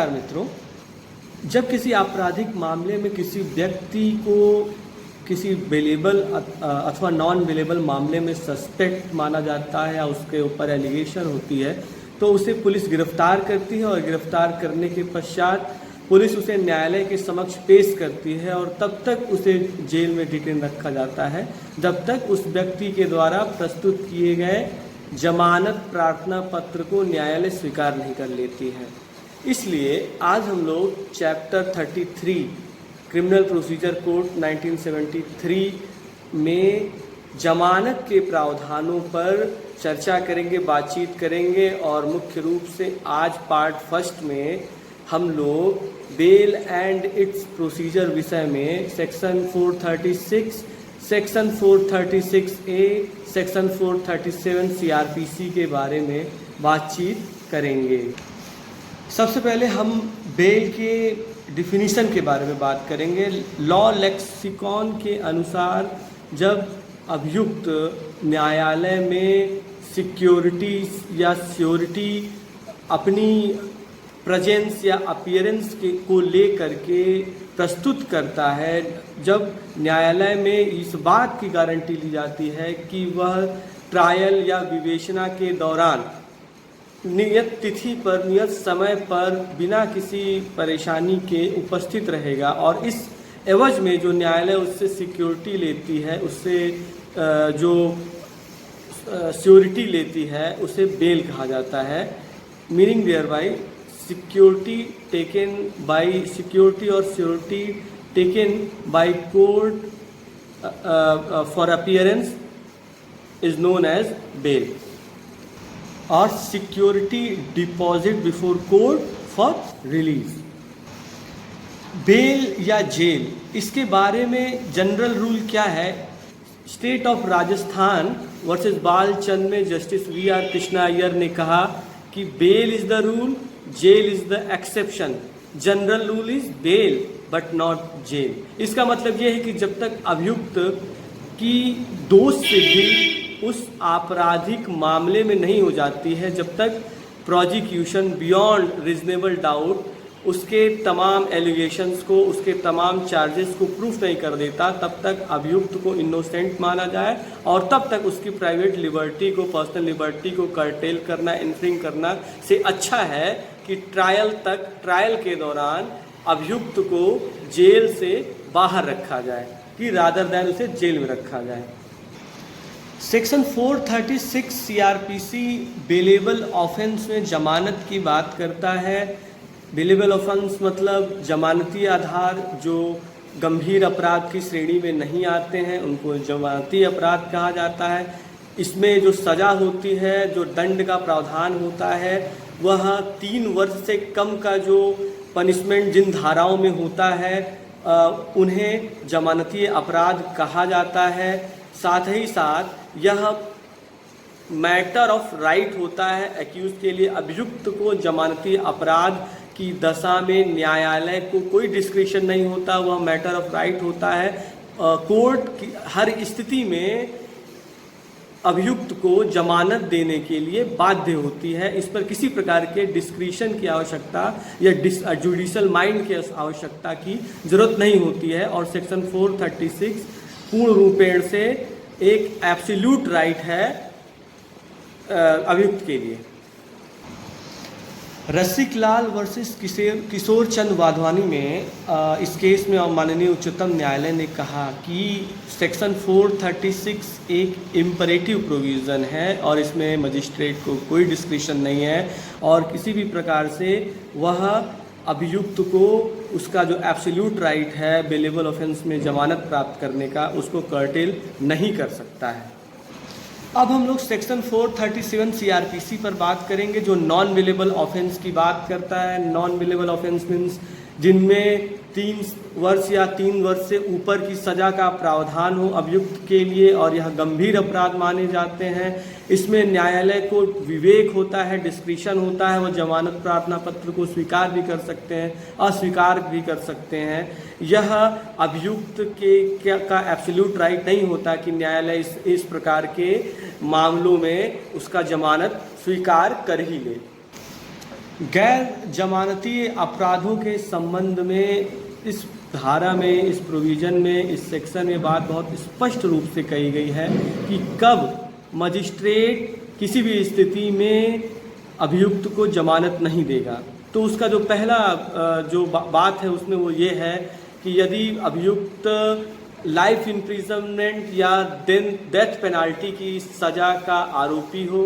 नमस्कार मित्रों। जब किसी आपराधिक मामले में किसी व्यक्ति को किसी बेलेबल अथवा नॉन बेलेबल मामले में सस्पेक्ट माना जाता है या उसके ऊपर एलिगेशन होती है तो उसे पुलिस गिरफ्तार करती है और गिरफ्तार करने के पश्चात पुलिस उसे न्यायालय के समक्ष पेश करती है और तब तक उसे जेल में डिटेन रखा जाता है जब तक उस व्यक्ति के द्वारा प्रस्तुत किए गए जमानत प्रार्थना पत्र को न्यायालय स्वीकार नहीं कर लेती है। इसलिए आज हम लोग चैप्टर 33 क्रिमिनल प्रोसीजर कोड 1973 में जमानत के प्रावधानों पर चर्चा करेंगे, बातचीत करेंगे और मुख्य रूप से आज पार्ट फर्स्ट में हम लोग बेल एंड इट्स प्रोसीजर विषय में section 436, section 436A, section 437 CRPC के बारे में बातचीत करेंगे। सबसे पहले हम बेल के डिफिनीशन के बारे में बात करेंगे। लॉ लेक्सिकॉन के अनुसार जब अभियुक्त न्यायालय में सिक्योरिटी या श्योरिटी अपनी प्रेजेंस या अपीयरेंस को लेकर के प्रस्तुत करता है, जब न्यायालय में इस बात की गारंटी ली जाती है कि वह ट्रायल या विवेचना के दौरान नियत तिथि पर, नियत समय पर बिना किसी परेशानी के उपस्थित रहेगा और इस एवज में जो न्यायालय उससे सिक्योरिटी लेती है, उससे जो श्योरिटी लेती है उसे बेल कहा जाता है। मीनिंग देयर बाय security taken by security or surety taken by court for appearance is known as bail or security deposit before court for release। Bail या जेल, इसके बारे में जनरल रूल क्या है? State of Rajasthan versus Balchand में justice VR Krishna Iyer ने कहा कि bail is the rule, jail is the exception. General rule is bail but not jail. इसका मतलब यह है कि जब तक अभियुक्त की दोष सिद्धि उस आपराधिक मामले में नहीं हो जाती है, जब तक प्रोजिक्यूशन बियॉन्ड रीजनेबल डाउट उसके तमाम एलिगेशंस को, उसके तमाम चार्जेस को प्रूफ नहीं कर देता, तब तक अभियुक्त को इनोसेंट माना जाए और तब तक उसकी प्राइवेट लिबर्टी को, पर्सनल लिबर्टी को कर्टेल करना, इन्फ्रिंग करना से अच्छा है कि ट्रायल के दौरान अभियुक्त को जेल से बाहर रखा जाए कि रादर दैन उसे जेल में रखा जाए। सेक्शन 436 CRPC बेलेबल ऑफेंस में जमानत की बात करता है। बेलेबल ऑफेंस मतलब जमानती आधार जो गंभीर अपराध की श्रेणी में नहीं आते हैं उनको जमानती अपराध कहा जाता है। इसमें जो सज़ा होती है, जो दंड का प्रावधान होता है, वह 3 वर्ष से कम का जो पनिशमेंट जिन धाराओं में होता है उन्हें जमानती अपराध कहा जाता है। साथ ही साथ यह मैटर ऑफ राइट होता है एक्यूज के लिए। अभियुक्त को जमानती अपराध की दशा में न्यायालय को कोई डिस्क्रिशन नहीं होता, वह मैटर ऑफ राइट होता है। कोर्ट की हर स्थिति में अभियुक्त को जमानत देने के लिए बाध्य होती है। इस पर किसी प्रकार के डिस्क्रिशन की आवश्यकता या जुडिशियल माइंड की आवश्यकता की जरूरत नहीं होती है और सेक्शन 436 पूर्ण रूपेण से एक एब्सोल्यूट राइट है अभियुक्त के लिए। रसिक लाल वर्सेस किशोर चंद वाधवानी में इस केस में माननीय उच्चतम न्यायालय ने कहा कि सेक्शन 436 एक इम्परेटिव प्रोविज़न है और इसमें मजिस्ट्रेट को कोई डिस्क्रिशन नहीं है और किसी भी प्रकार से वह अभियुक्त को उसका जो एब्सोल्यूट राइट है बेलेबल ऑफेंस में जमानत प्राप्त करने का, उसको कर्टेल नहीं कर सकता है। अब हम लोग सेक्शन 437 CRPC पर बात करेंगे जो नॉन बेलेबल ऑफेंस की बात करता है। नॉन बेलेबल ऑफेंस मीन्स जिनमें 3 वर्ष या 3 वर्ष से ऊपर की सज़ा का प्रावधान हो अभियुक्त के लिए और यह गंभीर अपराध माने जाते हैं। इसमें न्यायालय को विवेक होता है, डिस्क्रिशन होता है, वह जमानत प्रार्थना पत्र को स्वीकार भी कर सकते हैं, अस्वीकार भी कर सकते हैं। यह अभियुक्त के का एब्सोल्यूट राइट नहीं होता कि न्यायालय इस प्रकार के मामलों में उसका जमानत स्वीकार कर ही ले। गैर जमानती अपराधों के संबंध में इस धारा में, इस प्रोविज़न में, इस सेक्शन में बात बहुत स्पष्ट रूप से कही गई है कि कब मजिस्ट्रेट किसी भी स्थिति में अभियुक्त को जमानत नहीं देगा। तो उसका जो पहला जो बात है उसमें वो ये है कि यदि अभियुक्त लाइफ इम्प्रिजनमेंट या डेथ पेनाल्टी की सज़ा का आरोपी हो,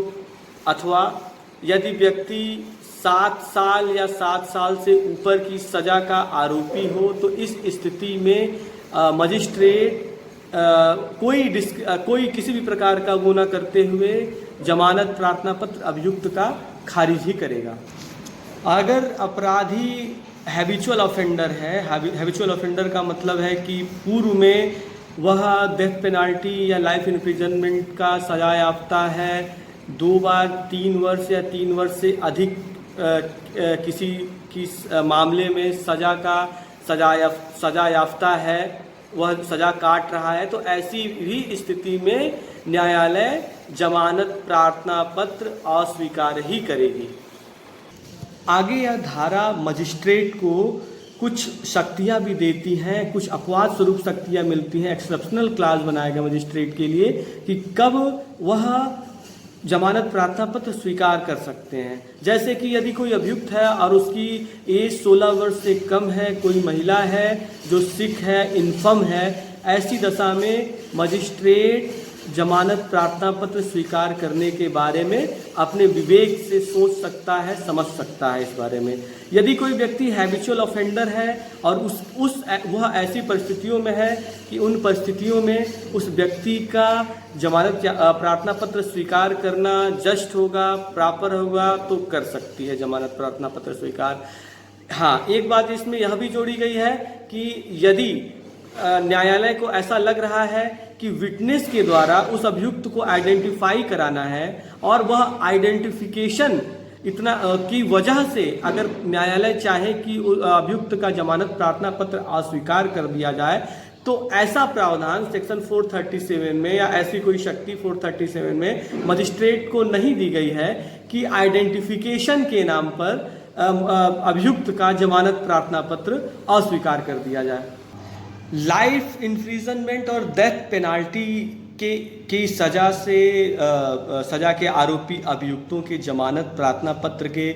अथवा यदि व्यक्ति 7 साल या 7 साल से ऊपर की सज़ा का आरोपी हो, तो इस स्थिति में मजिस्ट्रेट कोई किसी भी प्रकार का वो न करते हुए जमानत प्रार्थना पत्र अभियुक्त का खारिज ही करेगा। अगर अपराधी हैबिचुअल ऑफेंडर है, हैबिचुअल ऑफेंडर का मतलब है कि पूर्व में वह डेथ पेनाल्टी या लाइफ इम्प्रिजनमेंट का सजा याफ्ता है, 2 बार 3 वर्ष या 3 वर्ष से अधिक किसी की मामले में सजा याफ्ता है, वह सजा काट रहा है, तो ऐसी भी स्थिति में न्यायालय जमानत प्रार्थना पत्र अस्वीकार ही करेगी। आगे यह धारा मजिस्ट्रेट को कुछ शक्तियां भी देती हैं, कुछ अपवाद स्वरूप शक्तियां मिलती हैं, एक्सेप्शनल क्लास बनाएगा मजिस्ट्रेट के लिए कि कब वह जमानत प्रार्थना पत्र स्वीकार कर सकते हैं। जैसे कि यदि कोई अभियुक्त है और उसकी एज 16 वर्ष से कम है, कोई महिला है जो सिक है, इन्फर्म है, ऐसी दशा में मजिस्ट्रेट जमानत प्रार्थना पत्र स्वीकार करने के बारे में अपने विवेक से सोच सकता है, समझ सकता है इस बारे में। यदि कोई व्यक्ति हैबिचुअल ऑफेंडर है और वह ऐसी परिस्थितियों में है कि उन परिस्थितियों में उस व्यक्ति का जमानत प्रार्थना पत्र स्वीकार करना जस्ट होगा, प्रॉपर होगा, तो कर सकती है जमानत प्रार्थना पत्र स्वीकार। हाँ, एक बात इसमें यह भी जोड़ी गई है कि यदि न्यायालय को ऐसा लग रहा है कि विटनेस के द्वारा उस अभियुक्त को आइडेंटिफाई कराना है और वह आइडेंटिफिकेशन इतना की वजह से अगर न्यायालय चाहे कि अभियुक्त का जमानत प्रार्थना पत्र अस्वीकार कर दिया जाए, तो ऐसा प्रावधान सेक्शन 437 में या ऐसी कोई शक्ति 437 में मजिस्ट्रेट को नहीं दी गई है कि आइडेंटिफिकेशन के नाम पर अभियुक्त का जमानत प्रार्थना पत्र अस्वीकार कर दिया जाए। लाइफ इम्प्रिजनमेंट और डेथ पेनाल्टी की सजा के आरोपी अभियुक्तों के जमानत प्रार्थना पत्र के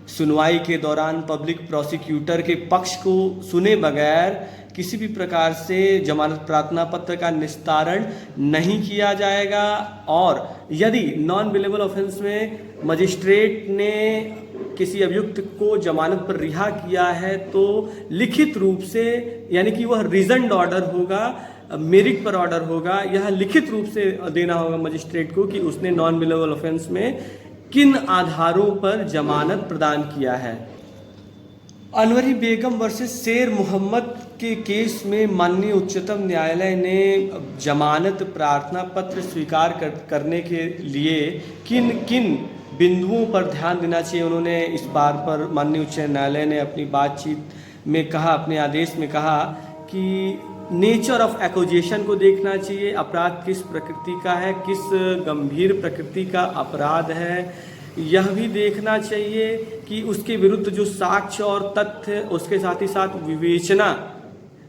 सुनवाई के दौरान पब्लिक प्रोसिक्यूटर के पक्ष को सुने बगैर किसी भी प्रकार से जमानत प्रार्थना पत्र का निस्तारण नहीं किया जाएगा। और यदि नॉन बेलेबल ऑफेंस में मजिस्ट्रेट ने किसी अभियुक्त को जमानत पर रिहा किया है तो लिखित रूप से, यानी कि वह रीजन्ड ऑर्डर होगा, मेरिट पर ऑर्डर होगा, यह लिखित रूप से देना होगा मजिस्ट्रेट को कि उसने नॉन बेलेबल ऑफेंस में किन आधारों पर जमानत प्रदान किया है। अनवरी बेगम वर्सेस शेर मोहम्मद के केस में माननीय उच्चतम न्यायालय ने जमानत प्रार्थना पत्र स्वीकार करने के लिए किन किन बिंदुओं पर ध्यान देना चाहिए, उन्होंने इस बार पर माननीय उच्च न्यायालय ने अपनी बातचीत में कहा, अपने आदेश में कहा कि नेचर ऑफ एक्यूजेशन को देखना चाहिए, अपराध किस प्रकृति का है, किस गंभीर प्रकृति का अपराध है। यह भी देखना चाहिए कि उसके विरुद्ध जो साक्ष्य और तथ्य, उसके साथ ही साथ विवेचना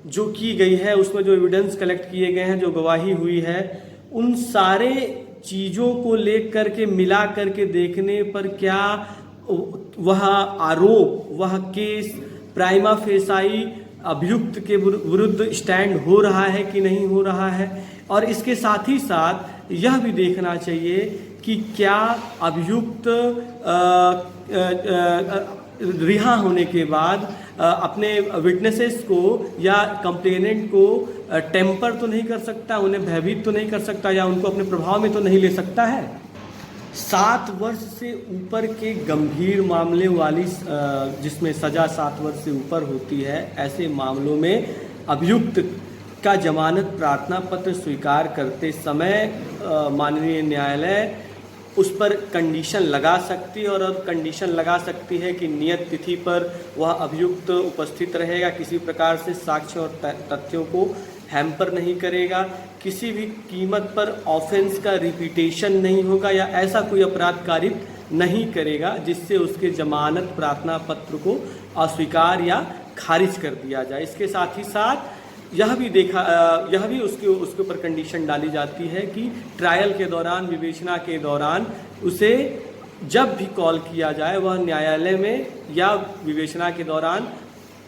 जो की गई है, उसमें जो एविडेंस कलेक्ट किए गए हैं, जो गवाही हुई है, उन सारे चीज़ों को लेकर के मिला करके देखने पर क्या वह आरोप, वह केस प्राइमा फेसाई अभियुक्त के विरुद्ध स्टैंड हो रहा है कि नहीं हो रहा है। और इसके साथ ही साथ यह भी देखना चाहिए कि क्या अभियुक्त रिहा होने के बाद अपने विटनेसेस को या कंप्लेनेंट को टेम्पर तो नहीं कर सकता, उन्हें भयभीत तो नहीं कर सकता या उनको अपने प्रभाव में तो नहीं ले सकता है। 7 वर्ष से ऊपर के गंभीर मामले वाली जिसमें सज़ा 7 वर्ष से ऊपर होती है, ऐसे मामलों में अभियुक्त का जमानत प्रार्थना पत्र स्वीकार करते समय माननीय न्यायालय उस पर कंडीशन लगा सकती है और कंडीशन लगा सकती है कि नियत तिथि पर वह अभियुक्त उपस्थित रहेगा, किसी प्रकार से साक्ष्य और तथ्यों को हैम्पर नहीं करेगा, किसी भी कीमत पर ऑफेंस का रिपीटेशन नहीं होगा या ऐसा कोई अपराध कारित नहीं करेगा जिससे उसके जमानत प्रार्थना पत्र को अस्वीकार या खारिज कर दिया जाए। इसके साथ ही साथ यह भी उसके ऊपर कंडीशन डाली जाती है कि ट्रायल के दौरान, विवेचना के दौरान उसे जब भी कॉल किया जाए वह न्यायालय में या विवेचना के दौरान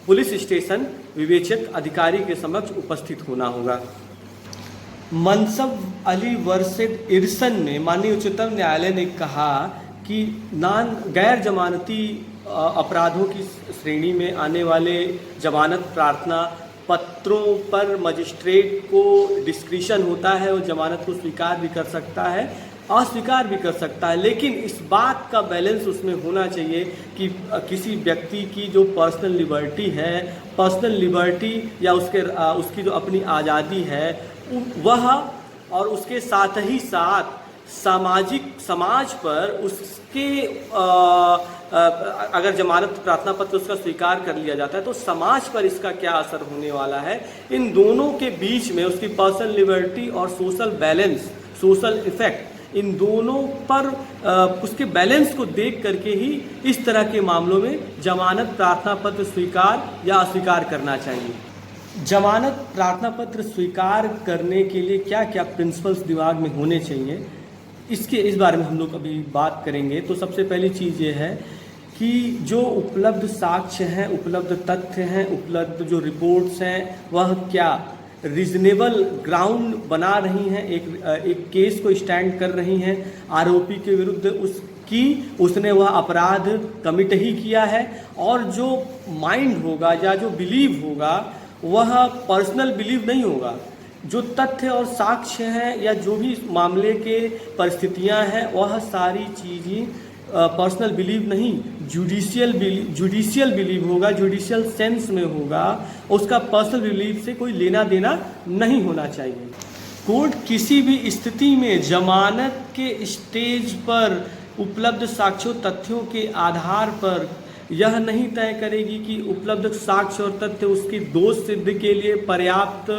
पुलिस स्टेशन विवेचक अधिकारी के समक्ष उपस्थित होना होगा। मनसब अली वर्सेस इरसन में माननीय उच्चतम न्यायालय ने कहा कि गैर जमानती अपराधों की श्रेणी में आने वाले जमानत प्रार्थना पत्रों पर मजिस्ट्रेट को डिस्क्रिशन होता है और जमानत को स्वीकार भी कर सकता है, अस्वीकार भी कर सकता है, लेकिन इस बात का बैलेंस उसमें होना चाहिए कि किसी व्यक्ति की जो पर्सनल लिबर्टी या उसकी जो अपनी आज़ादी है वह, और उसके साथ ही साथ समाज पर उसके अगर जमानत प्रार्थना पत्र उसका स्वीकार कर लिया जाता है तो समाज पर इसका क्या असर होने वाला है, इन दोनों के बीच में उसकी पर्सनल लिबर्टी और सोशल बैलेंस, सोशल इफेक्ट, इन दोनों पर उसके बैलेंस को देख करके ही इस तरह के मामलों में जमानत प्रार्थना पत्र स्वीकार या अस्वीकार करना चाहिए। जमानत प्रार्थना पत्र स्वीकार करने के लिए क्या क्या प्रिंसिपल्स दिमाग में होने चाहिए, इस बारे में हम लोग अभी बात करेंगे। तो सबसे पहली चीज़ ये है कि जो उपलब्ध साक्ष्य हैं, उपलब्ध तथ्य हैं, उपलब्ध जो रिपोर्ट्स हैं, वह क्या रीजनेबल ग्राउंड बना रही हैं, एक केस को स्टैंड कर रही हैं आरोपी के विरुद्ध, उसने वह अपराध कमिट ही किया है, और जो माइंड होगा या जो बिलीव होगा वह पर्सनल बिलीव नहीं होगा। जो तथ्य और साक्ष्य हैं या जो भी मामले के परिस्थितियां हैं वह सारी चीज़ें पर्सनल बिलीव नहीं, जुडिशियल बिलीव होगा, जुडिशियल सेंस में होगा, उसका पर्सनल बिलीव से कोई लेना देना नहीं होना चाहिए। कोर्ट किसी भी स्थिति में जमानत के स्टेज पर उपलब्ध साक्ष्यों तथ्यों के आधार पर यह नहीं तय करेगी कि उपलब्ध साक्ष्य और तथ्य उसकी दोष सिद्ध के लिए पर्याप्त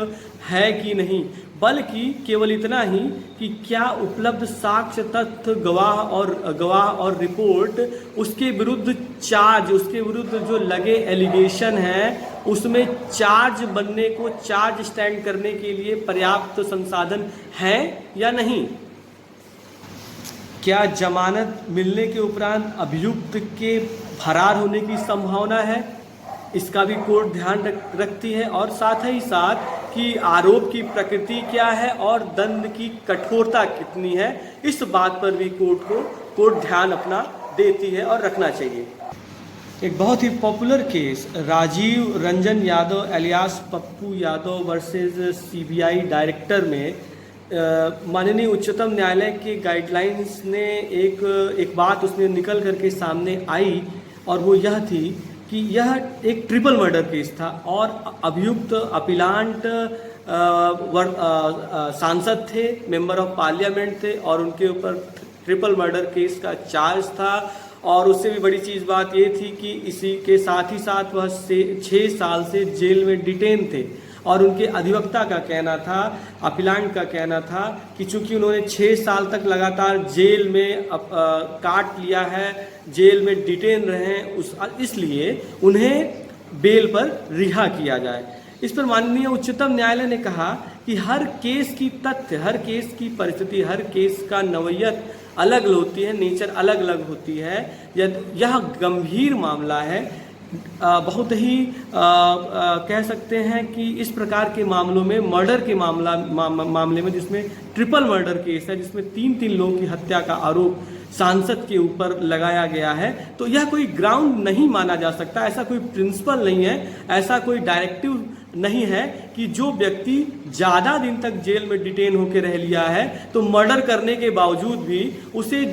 है कि नहीं, बल्कि केवल इतना ही कि क्या उपलब्ध साक्ष्य, तथ्य, गवाह और रिपोर्ट उसके विरुद्ध जो लगे एलिगेशन है उसमें चार्ज बनने को, चार्ज स्टैंड करने के लिए पर्याप्त संसाधन है या नहीं। क्या जमानत मिलने के उपरांत अभियुक्त के फरार होने की संभावना है, इसका भी कोर्ट ध्यान रखती है, और साथ ही साथ कि आरोप की प्रकृति क्या है और दंड की कठोरता कितनी है, इस बात पर भी कोर्ट ध्यान अपना देती है और रखना चाहिए। एक बहुत ही popular case Rajeev Ranjan Yadav alias Pappu Yadav versus CBI director में माननीय उच्चतम न्यायालय के गाइडलाइंस ने एक बात उसमें निकल करके सामने आई, और वो यह थी कि यह एक ट्रिपल मर्डर केस था और अभियुक्त अपीलांट सांसद थे, मेंबर ऑफ पार्लियामेंट थे, और उनके ऊपर ट्रिपल मर्डर केस का चार्ज था। और उससे भी बड़ी चीज़ बात ये थी कि इसी के साथ ही साथ वह 6 साल से जेल में डिटेन थे, और उनके अधिवक्ता का कहना था, अपीलांट का कहना था कि चूंकि उन्होंने 6 साल तक लगातार जेल में काट लिया है, जेल में डिटेन रहे, इसलिए उन्हें बेल पर रिहा किया जाए। इस पर माननीय उच्चतम न्यायालय ने कहा कि हर केस की तथ्य, हर केस की परिस्थिति, हर केस का नौयत अलग होती है, नेचर अलग अलग होती है। यह गंभीर मामला है, बहुत ही कह सकते हैं कि इस प्रकार के मामलों में, मर्डर के मामले में जिसमें ट्रिपल मर्डर केस है, जिसमें 3 लोगों की हत्या का आरोप सांसद के ऊपर लगाया गया है, तो यह कोई ग्राउंड नहीं माना जा सकता, ऐसा कोई प्रिंसिपल नहीं है, ऐसा कोई डायरेक्टिव नहीं है कि जो व्यक्ति ज़्यादा दिन तक जेल में डिटेन होकर रह लिया है तो मर्डर करने के बावजूद भी उसे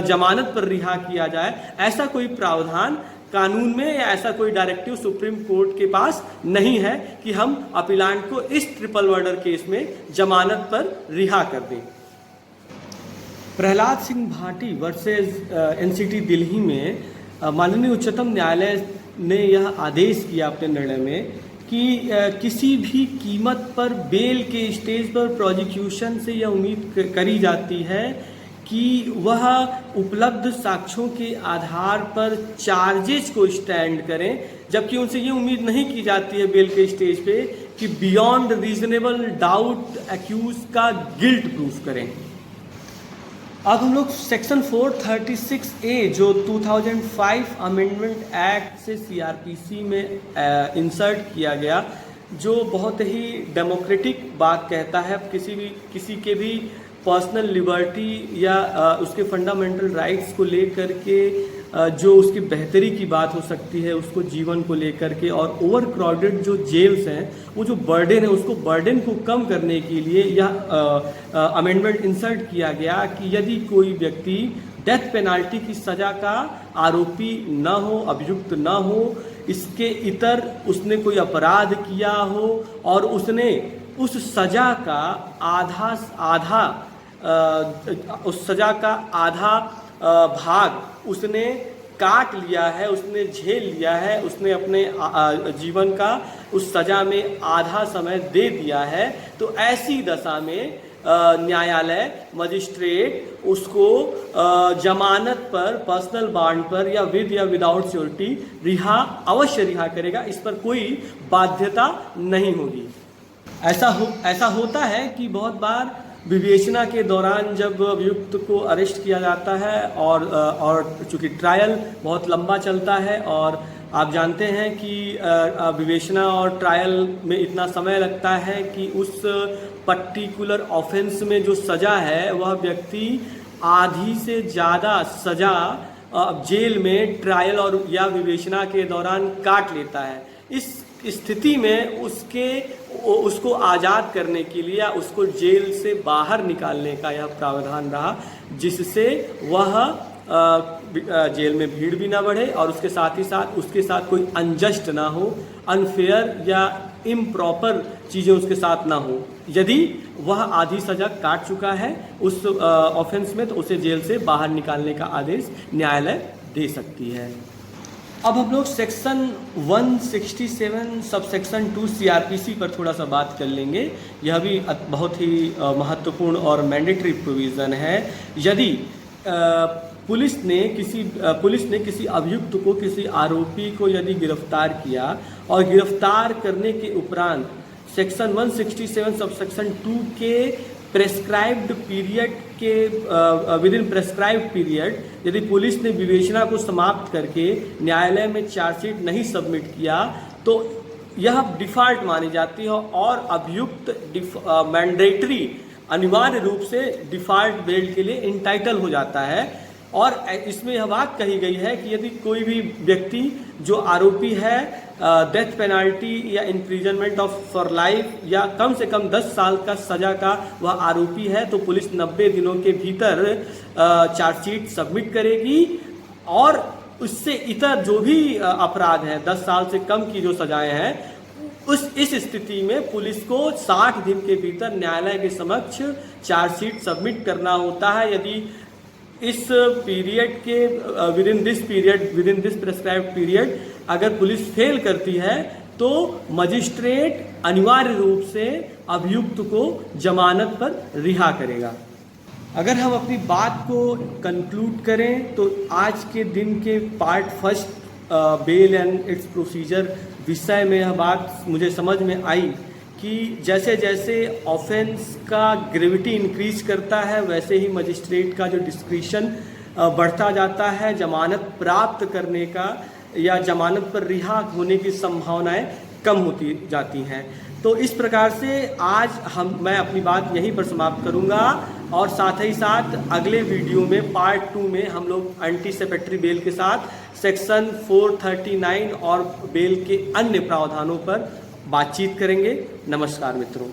जमानत पर रिहा किया जाए। ऐसा कोई प्रावधान कानून में या ऐसा कोई डायरेक्टिव सुप्रीम कोर्ट के पास नहीं है कि हम अपीलांट को इस ट्रिपल मर्डर केस में जमानत पर रिहा कर दें। प्रहलाद सिंह भाटी वर्सेस एनसीटी दिल्ली में माननीय उच्चतम न्यायालय ने यह आदेश किया अपने निर्णय में कि किसी भी कीमत पर बेल के स्टेज पर प्रोसिक्यूशन से यह उम्मीद करी जाती है कि वह उपलब्ध साक्ष्यों के आधार पर चार्जेस को स्टैंड करें, जबकि उनसे ये उम्मीद नहीं की जाती है बेल के स्टेज पे कि बियॉन्ड रीजनेबल डाउट एक्यूज का गिल्ट प्रूफ करें। अब हम लोग सेक्शन 436A जो 2005 अमेंडमेंट एक्ट से सीआरपीसी में इंसर्ट किया गया, जो बहुत ही डेमोक्रेटिक बात कहता है, किसी के भी पर्सनल लिबर्टी या उसके फंडामेंटल राइट्स को लेकर के जो उसकी बेहतरी की बात हो सकती है, उसको जीवन को लेकर के, और ओवर क्राउडेड जो जेल्स हैं, वो जो बर्डन है, उसको बर्डन को कम करने के लिए यह अमेंडमेंट इंसर्ट किया गया कि यदि कोई व्यक्ति डेथ पेनाल्टी की सज़ा का आरोपी न हो, अभियुक्त न हो, इसके इतर उसने कोई अपराध किया हो और उसने उस सज़ा का उस सज़ा का आधा भाग उसने काट लिया है, उसने झेल लिया है, उसने अपने जीवन का उस सज़ा में आधा समय दे दिया है, तो ऐसी दशा में न्यायालय मजिस्ट्रेट उसको जमानत पर, पर्सनल बॉन्ड पर या विद या विदाउट श्योरिटी अवश्य रिहा करेगा। इस पर कोई बाध्यता नहीं होगी। ऐसा होता है कि बहुत बार विवेचना के दौरान जब अभियुक्त को अरेस्ट किया जाता है और चूंकि ट्रायल बहुत लंबा चलता है और आप जानते हैं कि विवेचना और ट्रायल में इतना समय लगता है कि उस पर्टिकुलर ऑफेंस में जो सज़ा है वह व्यक्ति आधी से ज़्यादा सज़ा जेल में ट्रायल और या विवेचना के दौरान काट लेता है। इस स्थिति में उसको आज़ाद करने के लिए या उसको जेल से बाहर निकालने का यह प्रावधान रहा, जिससे वह जेल में भीड़ भी ना बढ़े और उसके साथ कोई अनजस्ट ना हो, अनफेयर या इम्प्रॉपर चीज़ें उसके साथ ना हो। यदि वह आधी सज़ा काट चुका है उस ऑफेंस में, तो उसे जेल से बाहर निकालने का आदेश न्यायालय दे सकती है। अब हम लोग सेक्शन 167 सबसेक्शन 2 सीआरपीसी पर थोड़ा सा बात कर लेंगे। यह भी बहुत ही महत्वपूर्ण और मैंडेटरी प्रोविज़न है। यदि पुलिस ने किसी अभियुक्त को, किसी आरोपी को यदि गिरफ्तार किया और गिरफ्तार करने के उपरांत सेक्शन 167 सबसेक्शन 2 के प्रेस्क्राइब्ड पीरियड के विद इन प्रेस्क्राइब्ड पीरियड यदि पुलिस ने विवेचना को समाप्त करके न्यायालय में चार्जशीट नहीं सबमिट किया, तो यह डिफ़ॉल्ट मानी जाती है और अभियुक्त मैंडेटरी अनिवार्य रूप से डिफ़ॉल्ट बेल के लिए इंटाइटल हो जाता है। और इसमें यह बात कही गई है कि यदि कोई भी व्यक्ति जो आरोपी है डेथ पेनाल्टी या इम्प्रिजनमेंट फॉर लाइफ या कम से कम 10 साल का सज़ा का वह आरोपी है, तो पुलिस 90 दिनों के भीतर चार्जशीट सबमिट करेगी और उससे इतर जो भी अपराध हैं, 10 साल से कम की जो सजाएं हैं, इस स्थिति में पुलिस को 60 दिन के भीतर न्यायालय के समक्ष चार्जशीट सबमिट करना होता है। यदि इस पीरियड के with in this prescribed period अगर पुलिस फेल करती है, तो मजिस्ट्रेट अनिवार्य रूप से अभियुक्त को जमानत पर रिहा करेगा। अगर हम अपनी बात को कंक्लूड करें तो आज के दिन के part first bail and its procedure विषय में यह बात मुझे समझ में आई कि जैसे जैसे ऑफेंस का ग्रेविटी इंक्रीज करता है, वैसे ही मजिस्ट्रेट का जो डिस्क्रिशन बढ़ता जाता है, जमानत प्राप्त करने का या जमानत पर रिहा होने की संभावनाएं कम होती जाती हैं। तो इस प्रकार से आज मैं अपनी बात यहीं पर समाप्त करूंगा और साथ ही साथ अगले वीडियो में पार्ट 2 में हम लोग एंटीसिपेटरी बेल के साथ सेक्शन 439 और बेल के अन्य प्रावधानों पर बातचीत करेंगे। नमस्कार मित्रों।